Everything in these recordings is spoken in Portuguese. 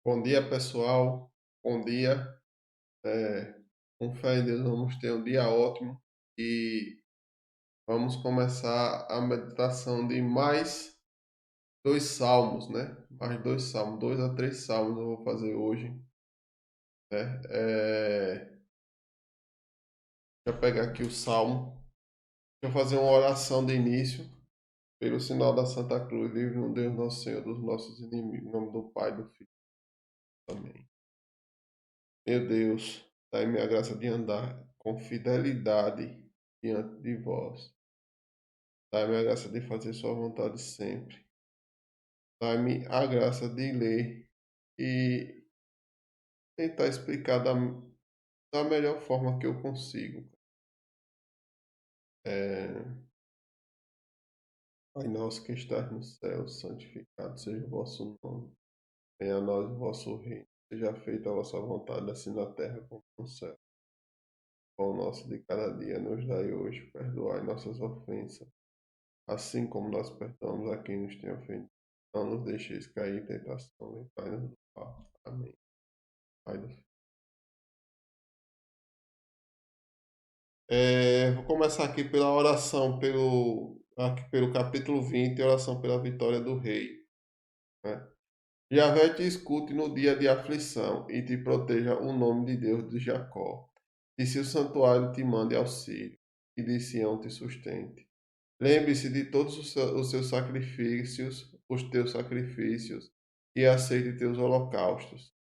Bom dia, pessoal. Bom dia. É, com fé em Deus, vamos ter um dia ótimo e vamos começar a meditação de mais dois salmos, né? Mais dois salmos, 2 a 3 salmos eu vou fazer hoje, né? Deixa eu pegar aqui o salmo. Deixa eu fazer uma oração de início. Pelo sinal da Santa Cruz, livre-nos Deus nosso Senhor dos nossos inimigos. Em nome do Pai, do Filho. Amém. Meu Deus, dai-me a graça de andar com fidelidade diante de vós. Dai-me a graça de fazer sua vontade sempre. Dai-me a graça de ler e tentar explicar da melhor forma que eu consigo. Pai nosso que estás no céu, santificado seja o vosso nome. Venha a nós o vosso reino. Seja feita a vossa vontade, assim na terra como no céu. O pão nosso de cada dia nos dai hoje. Perdoai nossas ofensas, assim como nós perdoamos a quem nos tem ofendido. Não nos deixeis cair em tentação, e livrai-nos do mal. Amém. Pai do Filho. Vou começar aqui pela oração, aqui pelo capítulo 20, oração pela vitória do rei, né? Yahvé te escute no dia de aflição e te proteja o nome de Deus de Jacó. Que seu santuário te mande auxílio e de Sião te sustente. Lembre-se de todos os seus sacrifícios, os teus sacrifícios, e aceite teus holocaustos.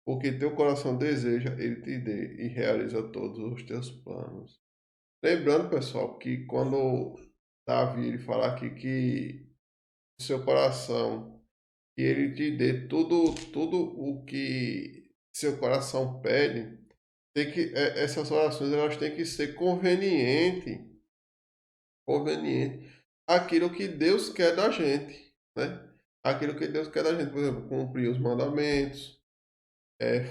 Porque teu coração deseja, ele te dê e realiza todos os teus planos. Lembrando, pessoal, que quando Davi ele fala aqui que o seu coração, que ele te dê tudo o que seu coração pede, essas orações elas têm que ser conveniente aquilo que Deus quer da gente, né? Aquilo que Deus quer da gente, por exemplo, cumprir os mandamentos,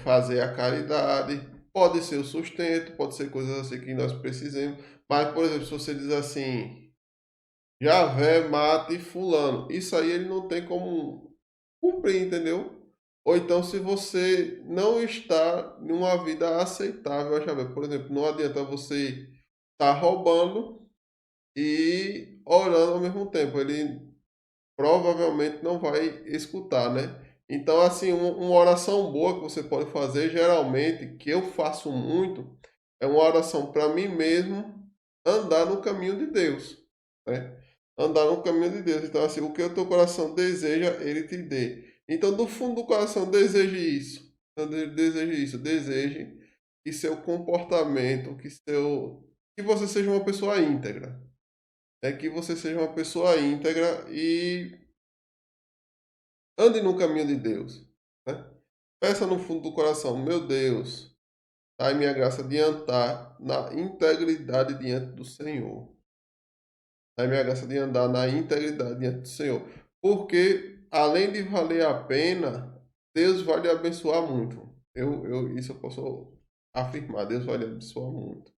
fazer a caridade, pode ser o sustento, pode ser coisas assim que nós precisemos, mas, por exemplo, se você diz assim, Javé mate fulano, isso aí ele não tem como cumprir, entendeu? Ou então, se você não está numa vida aceitável a Javé, por exemplo, não adianta você estar roubando e orando ao mesmo tempo, ele provavelmente não vai escutar, né? Então, assim, uma oração boa que você pode fazer, geralmente, que eu faço muito, é uma oração para mim mesmo andar no caminho de Deus, né? Andar no caminho de Deus. Então, assim, o que o teu coração deseja, ele te dê. Então, do fundo do coração, deseje isso. Deseje isso. Deseje que seu comportamento, que você seja uma pessoa íntegra. É que você seja uma pessoa íntegra e ande no caminho de Deus, né? Peça no fundo do coração, meu Deus, dai minha graça de andar na integridade diante do Senhor. Dai minha graça de andar na integridade diante do Senhor. Porque, além de valer a pena, Deus vai lhe abençoar muito. Isso eu posso afirmar, Deus vai lhe abençoar muito.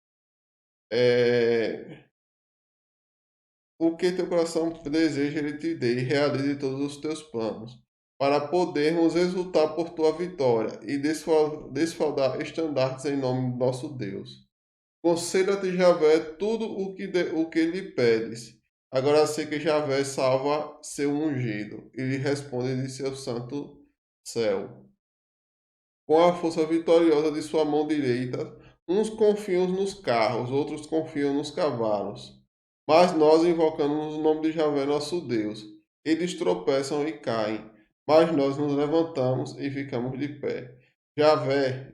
É, o que teu coração deseja, ele te dê e realize todos os teus planos, para podermos exultar por tua vitória e desfaldar estandartes em nome do nosso Deus. Conceda-te, Javé, tudo o que lhe pedes. Agora sei que Javé salva seu ungido e lhe responde de seu santo céu. Com a força vitoriosa de sua mão direita, uns confiam nos carros, outros confiam nos cavalos. Mas nós invocamos o nome de Javé, nosso Deus. Eles tropeçam e caem, mas nós nos levantamos e ficamos de pé. Javé,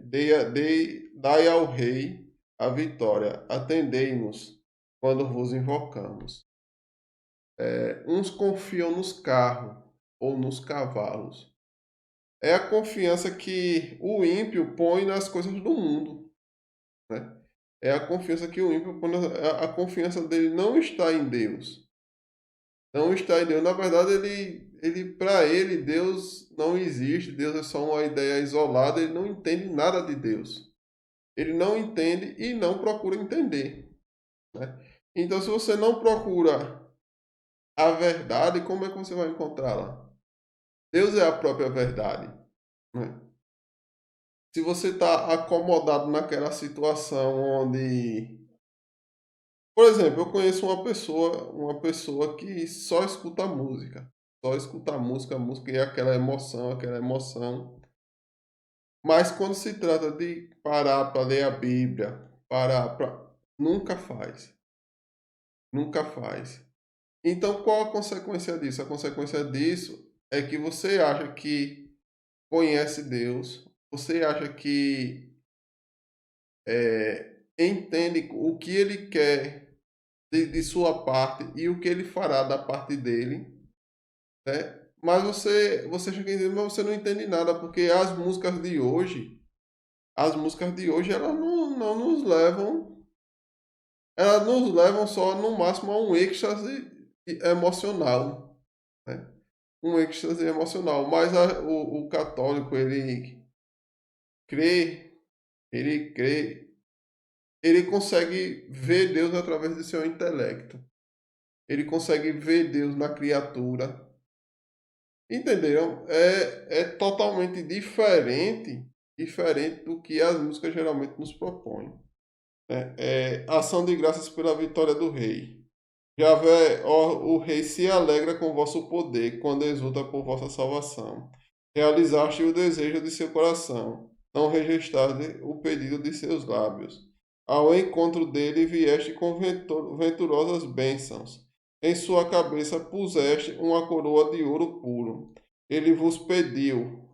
dai ao rei a vitória. Atendei-nos quando vos invocamos. Uns confiam nos carros ou nos cavalos. É a confiança que o ímpio põe nas coisas do mundo, né? É a confiança que o ímpio põe, a confiança dele não está em Deus. Não está em Deus. Na verdade, para ele, Deus não existe, Deus é só uma ideia isolada, ele não entende nada de Deus. Ele não entende e não procura entender, né? Então, se você não procura a verdade, como é que você vai encontrá-la? Deus é a própria verdade. né? Se você está acomodado naquela situação onde, por exemplo, eu conheço uma pessoa que só escuta a música e é aquela emoção. Mas quando se trata de parar para ler a Bíblia, nunca faz, nunca faz. Então, qual a consequência disso? A consequência disso é que você acha que conhece Deus, você acha que entende o que Ele quer de sua parte e o que Ele fará da parte dele, né? Mas você acha que entende, mas você não entende nada, porque as músicas de hoje, elas nos levam só no máximo a um êxtase emocional, né? Um êxtase emocional. Mas o católico, crê, crê, ele consegue ver Deus através do seu intelecto. Ele consegue ver Deus na criatura. Entenderam? É totalmente diferente do que as músicas geralmente nos propõem, né? Ação de graças pela vitória do rei. Javé, ó, o rei se alegra com vosso poder, quando exulta por vossa salvação. Realizaste o desejo de seu coração, não registraste o pedido de seus lábios. Ao encontro dele vieste com venturosas bênçãos. Em sua cabeça puseste uma coroa de ouro puro. Ele vos pediu,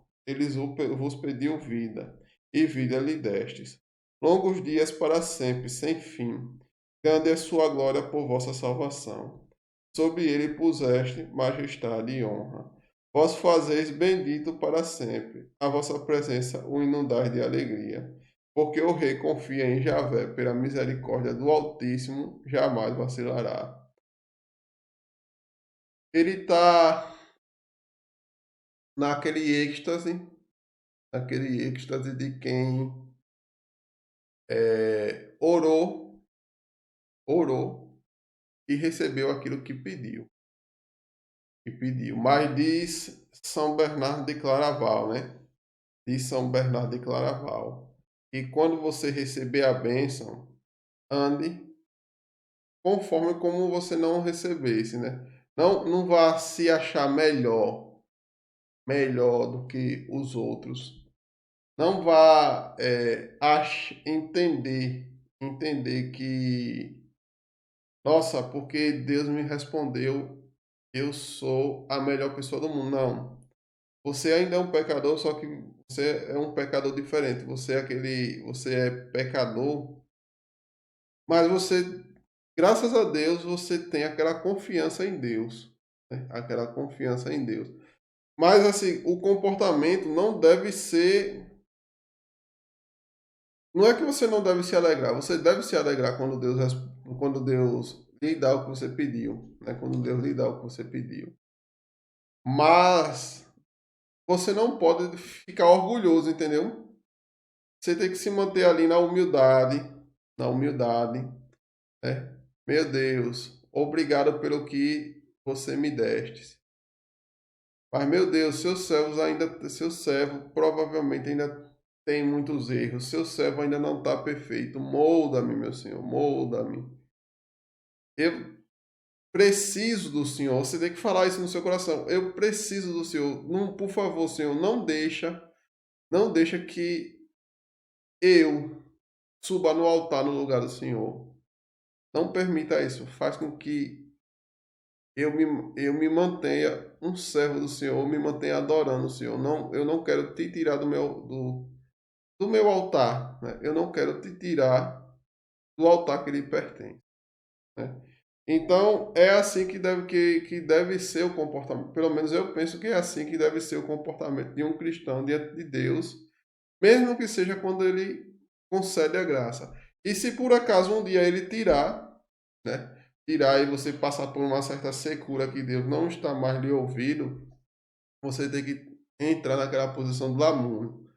vos pediu vida, e vida lhe destes. Longos dias para sempre, sem fim. Grande é sua glória por vossa salvação. Sobre ele puseste majestade e honra. Vós fazeis bendito para sempre. A vossa presença o inundais de alegria. Porque o rei confia em Javé, pela misericórdia do Altíssimo, jamais vacilará. Ele está naquele êxtase de quem orou e recebeu aquilo que pediu. Mas diz São Bernardo de Claraval, né? Diz São Bernardo de Claraval, que quando você receber a bênção, ande conforme como você não recebesse, né? Não vá se achar melhor do que os outros. Não vá entender que, nossa, porque Deus me respondeu, eu sou a melhor pessoa do mundo. Não. Você ainda é um pecador, só que você é um pecador diferente. Você é pecador, mas graças a Deus, você tem aquela confiança em Deus, né? Aquela confiança em Deus. Mas assim, o comportamento não deve ser, não é que você não deve se alegrar, você deve se alegrar quando Deus lhe dá o que você pediu, né? Quando Deus lhe dá o que você pediu. Mas você não pode ficar orgulhoso, entendeu? Você tem que se manter ali na humildade, né? Meu Deus, obrigado pelo que você me deste. Mas, meu Deus, seu servo provavelmente ainda tem muitos erros. Seu servo ainda não está perfeito. Molda-me, meu Senhor, molda-me. Eu preciso do Senhor. Você tem que falar isso no seu coração. Eu preciso do Senhor. Não, por favor, Senhor, não deixa que eu suba no altar no lugar do Senhor. Não permita isso. Faz com que eu me mantenha um servo do Senhor, me mantenha adorando o Senhor. Não, eu não quero te tirar do meu altar, né? Eu não quero te tirar do altar que lhe pertence, né? Então, é assim que deve ser o comportamento. Pelo menos eu penso que é assim que deve ser o comportamento de um cristão diante de Deus, mesmo que seja quando ele concede a graça. E se por acaso um dia ele tirar, né? Tirar e você passar por uma certa secura que Deus não está mais lhe ouvindo, você tem que entrar naquela posição do lamúrio,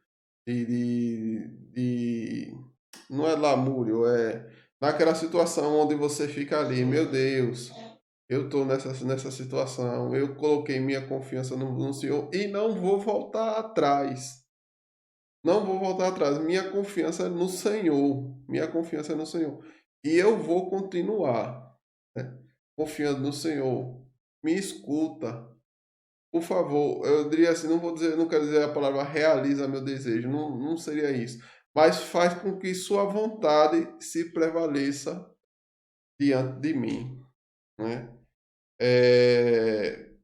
não é lamúrio, é naquela situação onde você fica ali, meu Deus, eu estou nessa situação, eu coloquei minha confiança no Senhor e não vou voltar atrás. Não vou voltar atrás. Minha confiança é no Senhor. Minha confiança é no Senhor. E eu vou continuar, né, confiando no Senhor. Me escuta. Por favor, eu diria assim, não vou dizer, não quero dizer a palavra realiza meu desejo, não seria isso. Mas faz com que sua vontade se prevaleça diante de mim, né? É,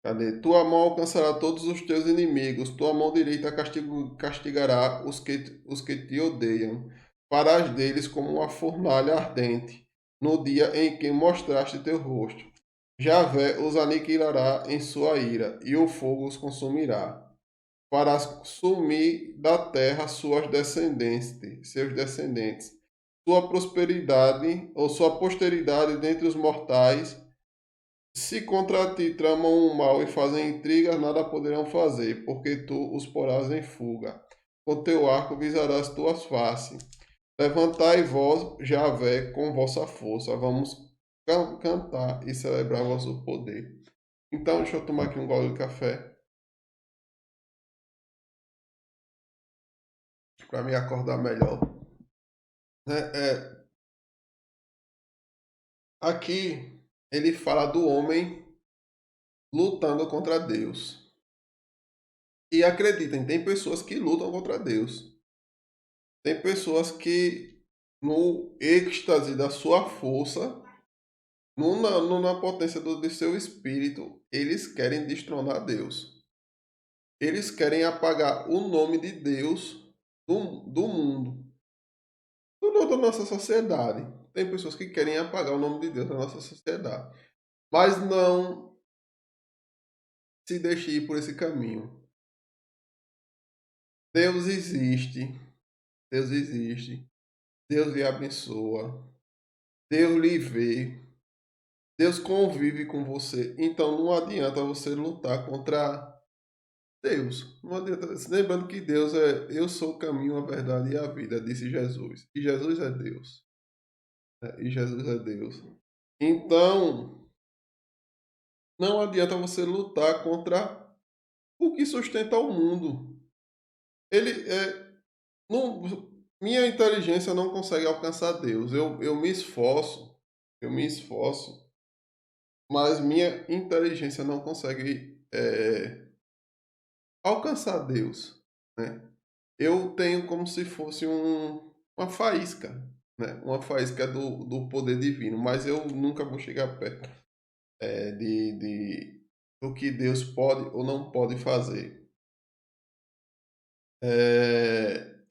cadê? Tua mão alcançará todos os teus inimigos, tua mão direita castigará os que te odeiam. Farás deles como uma fornalha ardente, no dia em que mostraste teu rosto. Javé os aniquilará em sua ira, e o fogo os consumirá. Farás sumir da terra seus descendentes. Sua prosperidade ou sua posteridade dentre os mortais. Se contra ti tramam o mal e fazem intrigas, nada poderão fazer, porque tu os porás em fuga. Com teu arco visarás tuas faces. Levantai vós, Javé, com vossa força. Vamos cantar e celebrar vosso poder. Então, deixa eu tomar aqui um gole de café para me acordar melhor. Aqui ele fala do homem lutando contra Deus. E acreditem, tem pessoas que lutam contra Deus. Tem pessoas que, no êxtase da sua força, na potência de seu espírito, eles querem destronar Deus. Eles querem apagar o nome de Deus do mundo, da nossa sociedade. Tem pessoas que querem apagar o nome de Deus da nossa sociedade. Mas não se deixe ir por esse caminho. Deus existe. Deus existe. Deus lhe abençoa. Deus lhe vê. Deus convive com você. Então não adianta você lutar contra Deus. Não adianta. Lembrando que Deus é eu sou o caminho, a verdade e a vida, disse Jesus. E Jesus é Deus. E Jesus é Deus. Então, não adianta você lutar contra o que sustenta o mundo. Ele não, minha inteligência não consegue alcançar Deus. Eu me esforço, mas minha inteligência não consegue alcançar Deus, né? Eu tenho como se fosse uma faísca, né? Uma faísca do poder divino, mas eu nunca vou chegar perto do que Deus pode ou não pode fazer.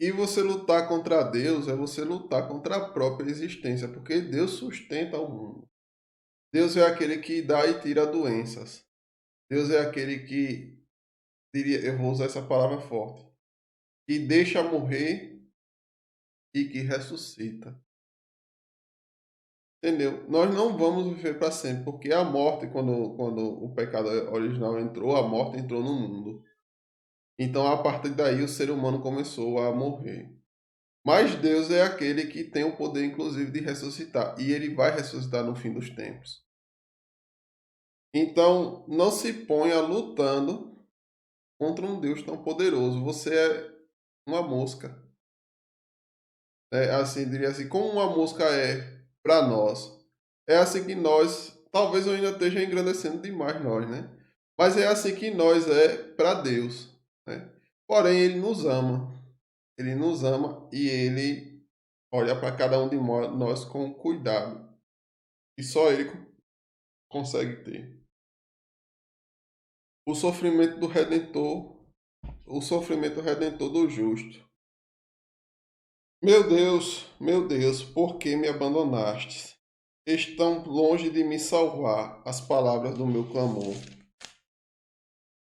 E você lutar contra Deus é você lutar contra a própria existência, porque Deus sustenta o mundo. Deus é aquele que dá e tira doenças. Deus é aquele que, eu vou usar essa palavra forte, que deixa morrer e que ressuscita. Entendeu? Nós não vamos viver para sempre, porque a morte, quando o pecado original entrou, a morte entrou no mundo. Então, a partir daí, o ser humano começou a morrer. Mas Deus é aquele que tem o poder, inclusive, de ressuscitar. E ele vai ressuscitar no fim dos tempos. Então, não se ponha lutando contra um Deus tão poderoso. Você é uma mosca. Assim, diria assim, como uma mosca é para nós. É assim que nós, talvez eu ainda esteja engrandecendo demais nós, né? Mas é assim que nós é para Deus, né? Porém, Ele nos ama. Ele nos ama e Ele olha para cada um de nós com cuidado. E só Ele consegue ter. O sofrimento do Redentor, o sofrimento redentor do justo. Meu Deus, por que me abandonaste? Estão longe de me salvar as palavras do meu clamor.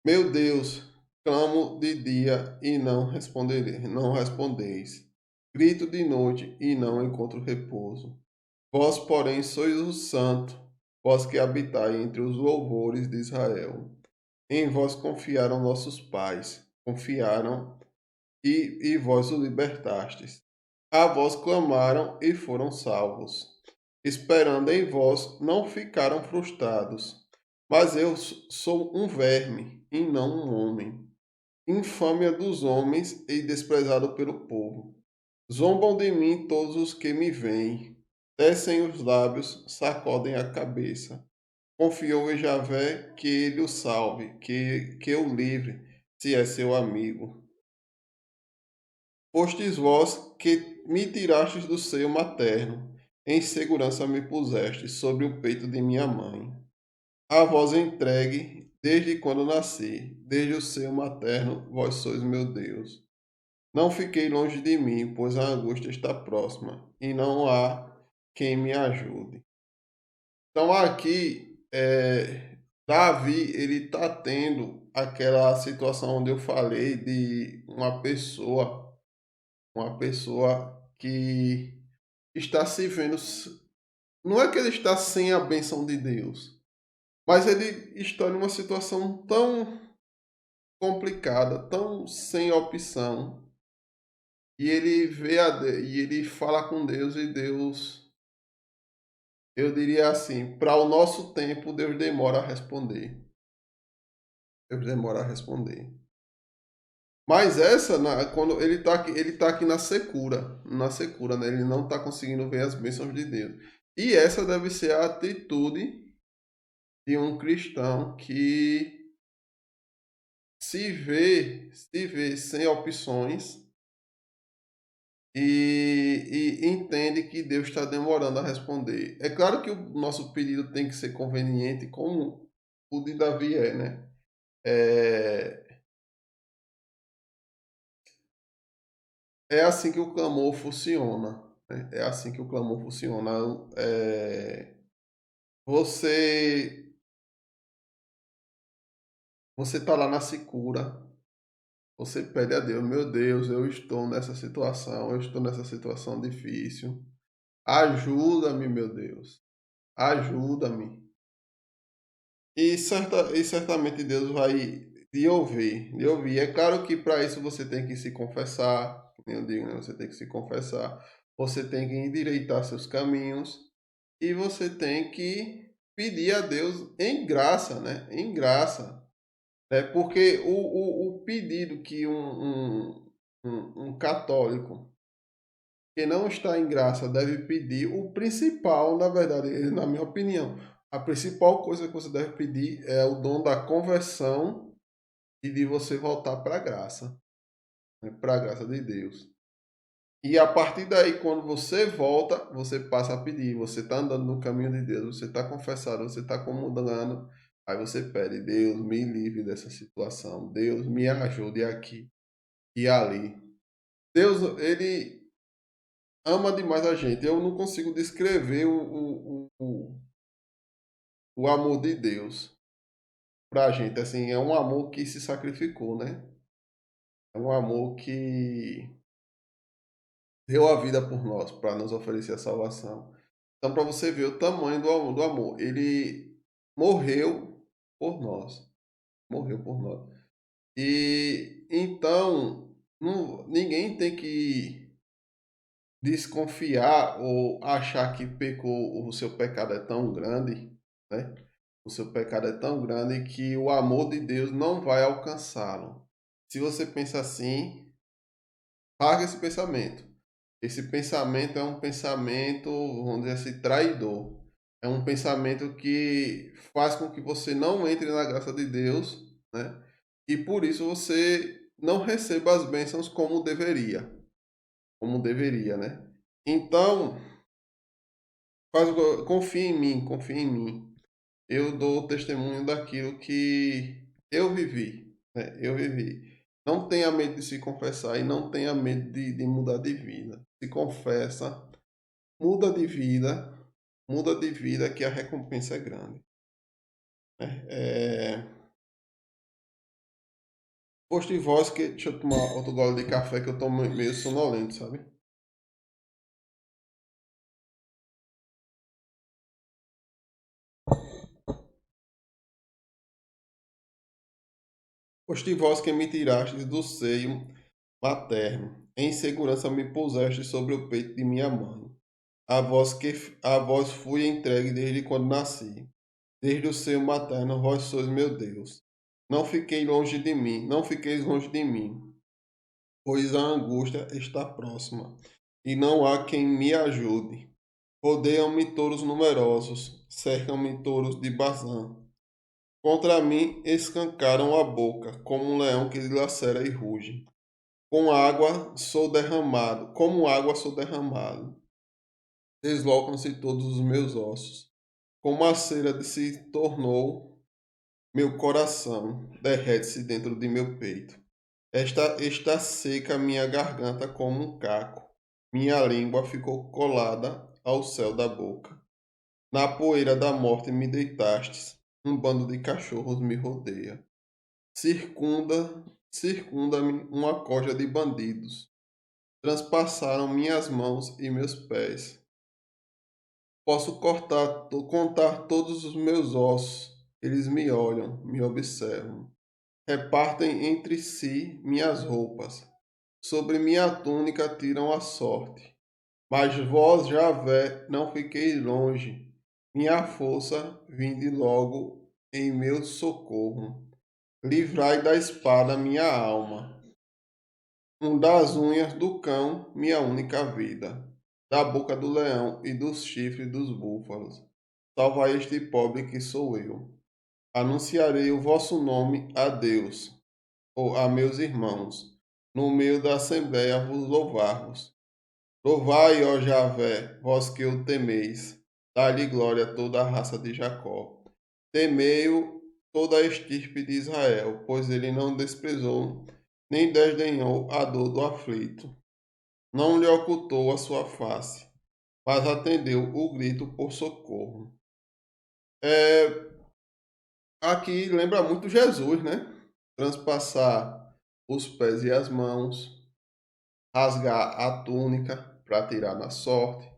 Meu Deus, clamo de dia e não respondeis. Grito de noite e não encontro repouso. Vós, porém, sois o santo, vós que habitai entre os louvores de Israel. Em vós confiaram nossos pais, confiaram e vós o libertastes. A vós clamaram e foram salvos. Esperando em vós, não ficaram frustrados. Mas eu sou um verme e não um homem. infâmia dos homens e desprezado pelo povo. Zombam de mim todos os que me veem, descem os lábios, sacodem a cabeça. Confiou em Javé que ele o salve, que o livre, se é seu amigo. Fostes vós que me tirastes do seio materno, em segurança me puseste sobre o peito de minha mãe. A vós entregue, desde quando nasci, desde o seio materno, vós sois meu Deus. Não fiquei longe de mim, pois a angústia está próxima, e não há quem me ajude. Então aqui, Davi, ele está tendo aquela situação onde eu falei de uma pessoa que está se vendo, não é que ele está sem a bênção de Deus, mas ele está numa situação tão complicada, tão sem opção, e ele e ele fala com Deus e Deus, eu diria assim, para o nosso tempo, Deus demora a responder. Deus demora a responder. Mas essa, quando ele tá aqui na secura, né? Ele não está conseguindo ver as bênçãos de Deus. E essa deve ser a atitude de um cristão que se vê sem opções e entende que Deus está demorando a responder. É claro que o nosso pedido tem que ser conveniente, como o de Davi é, né? É, é assim que o clamor funciona. Né? É assim que o clamor funciona. É, você você está lá na secura, você pede a Deus, meu Deus, eu estou nessa situação difícil. Ajuda-me, meu Deus, ajuda-me. E certamente Deus vai lhe ouvir, lhe ouvir. É claro que para isso você tem que se confessar, como eu digo, né? Você tem que se confessar, você tem que endireitar seus caminhos e você tem que pedir a Deus em graça, né? Em graça. É porque o pedido que um católico que não está em graça deve pedir, o principal, na verdade, na minha opinião, a principal coisa que você deve pedir é o dom da conversão e de você voltar para a graça, né? Para a graça de Deus. E a partir daí, quando você volta, você passa a pedir. Você está andando no caminho de Deus, você está confessando, você está comungando. Aí você pede, Deus, me livre dessa situação. Deus, me ajude aqui e ali. Deus, ele ama demais a gente. Eu não consigo descrever o amor de Deus pra gente. Assim, é um amor que se sacrificou, né? É um amor que deu a vida por nós, para nos oferecer a salvação. Então, para você ver o tamanho do amor, ele morreu por nós. Morreu por nós. E então, ninguém tem que desconfiar ou achar que pecou, o seu pecado é tão grande, né? O seu pecado é tão grande que o amor de Deus não vai alcançá-lo. Se você pensa assim, larga esse pensamento. Esse pensamento é um pensamento, vamos dizer assim, traidor. É um pensamento que faz com que você não entre na graça de Deus, né? E por isso você não receba as bênçãos como deveria, né? Então, confia em mim. Eu dou testemunho daquilo que eu vivi, né? Eu vivi. Não tenha medo de se confessar e não tenha medo de mudar de vida. Se confessa, muda de vida que a recompensa é grande. Né? Posto de voz que deixa eu tomar outro gole de café que eu tô meio sonolento, sabe? Posto de voz que me tiraste do seio materno, em segurança me puseste sobre o peito de minha mãe. A vós fui entregue desde quando nasci. Desde o seio materno, vós sois meu Deus. Não fiquei longe de mim, não fiqueis longe de mim, pois a angústia está próxima, e não há quem me ajude. Rodeiam-me touros numerosos, cercam-me touros de Bazã. Contra mim escancaram a boca, como um leão que dilacera e ruge. Com água sou derramado, como água sou derramado. Deslocam-se todos os meus ossos. Como a cera se tornou meu coração, derrete-se dentro de meu peito. Está seca minha garganta como um caco. Minha língua ficou colada ao céu da boca. Na poeira da morte me deitastes. Um bando de cachorros me rodeia. Circunda-me uma corja de bandidos. Transpassaram minhas mãos e meus pés. Posso contar todos os meus ossos. Eles me olham, me observam. Repartem entre si minhas roupas. Sobre minha túnica tiram a sorte. Mas vós, Javé, não fiqueis longe. Minha força, vinde logo em meu socorro. Livrai da espada minha alma. Das unhas do cão, minha única vida. Da boca do leão e dos chifres dos búfalos. Salvai este pobre que sou eu. Anunciarei o vosso nome a Deus, ou a meus irmãos. No meio da assembléia vos louvar-vos. Louvai, ó Javé, vós que o temeis. Dai-lhe glória a toda a raça de Jacó. Temei-o toda a estirpe de Israel, pois ele não desprezou, nem desdenhou a dor do aflito. Não lhe ocultou a sua face, mas atendeu o grito por socorro. É, aqui lembra muito Jesus, né? Transpassar os pés e as mãos, rasgar a túnica para tirar na sorte,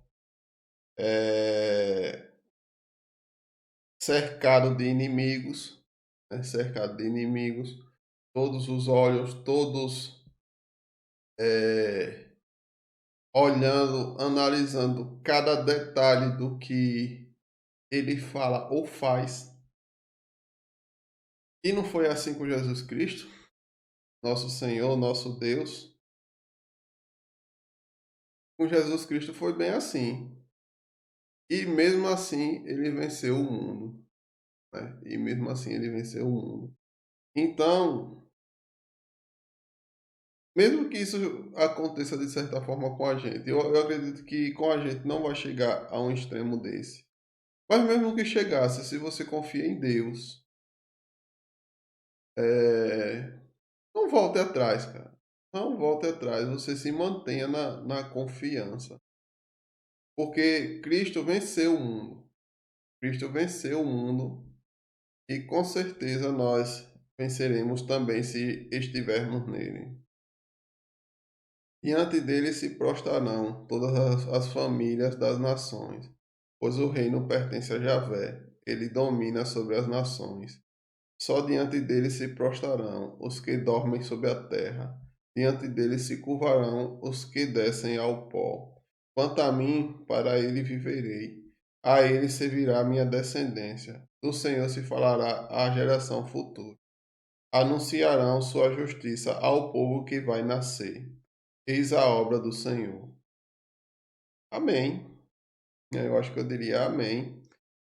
é, cercado de inimigos, né? Cercado de inimigos, todos os olhos, todos é, olhando, analisando cada detalhe do que ele fala ou faz. E não foi assim com Jesus Cristo, nosso Senhor, nosso Deus. Com Jesus Cristo foi bem assim. E mesmo assim ele venceu o mundo. Né? E mesmo assim ele venceu o mundo. Então, mesmo que isso aconteça de certa forma com a gente, eu acredito que com a gente não vai chegar a um extremo desse. Mas mesmo que chegasse, se você confia em Deus, é, não volte atrás, cara. Não volte atrás, você se mantenha na confiança. Porque Cristo venceu o mundo. Cristo venceu o mundo e com certeza nós venceremos também se estivermos nele. Diante dele se prostrarão todas as famílias das nações, pois o reino pertence a Javé, ele domina sobre as nações. Só diante dele se prostrarão os que dormem sobre a terra, diante dele se curvarão os que descem ao pó. Quanto a mim, para ele viverei, a ele servirá minha descendência. Do Senhor se falará à geração futura. Anunciarão sua justiça ao povo que vai nascer. Eis a obra do Senhor. Amém. Eu acho que eu diria amém.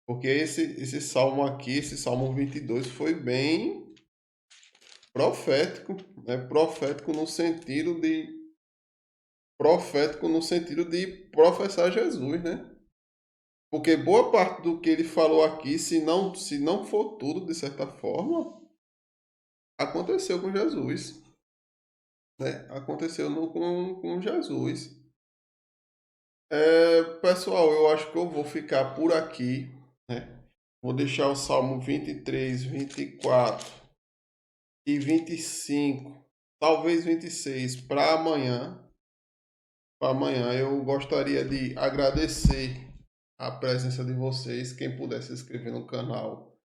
Porque esse salmo aqui, esse salmo 22, foi bem profético, né? Profético no sentido de professar Jesus, né? Porque boa parte do que ele falou aqui, se não for tudo de certa forma, aconteceu com Jesus, né? Aconteceu com Jesus. Pessoal, eu acho que eu vou ficar por aqui, né? Vou deixar o Salmo 23, 24 e 25, talvez 26 para amanhã. Para amanhã eu gostaria de agradecer a presença de vocês. Quem puder se inscrever no canal,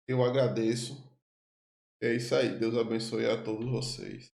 eu agradeço. É isso aí. Deus abençoe a todos vocês.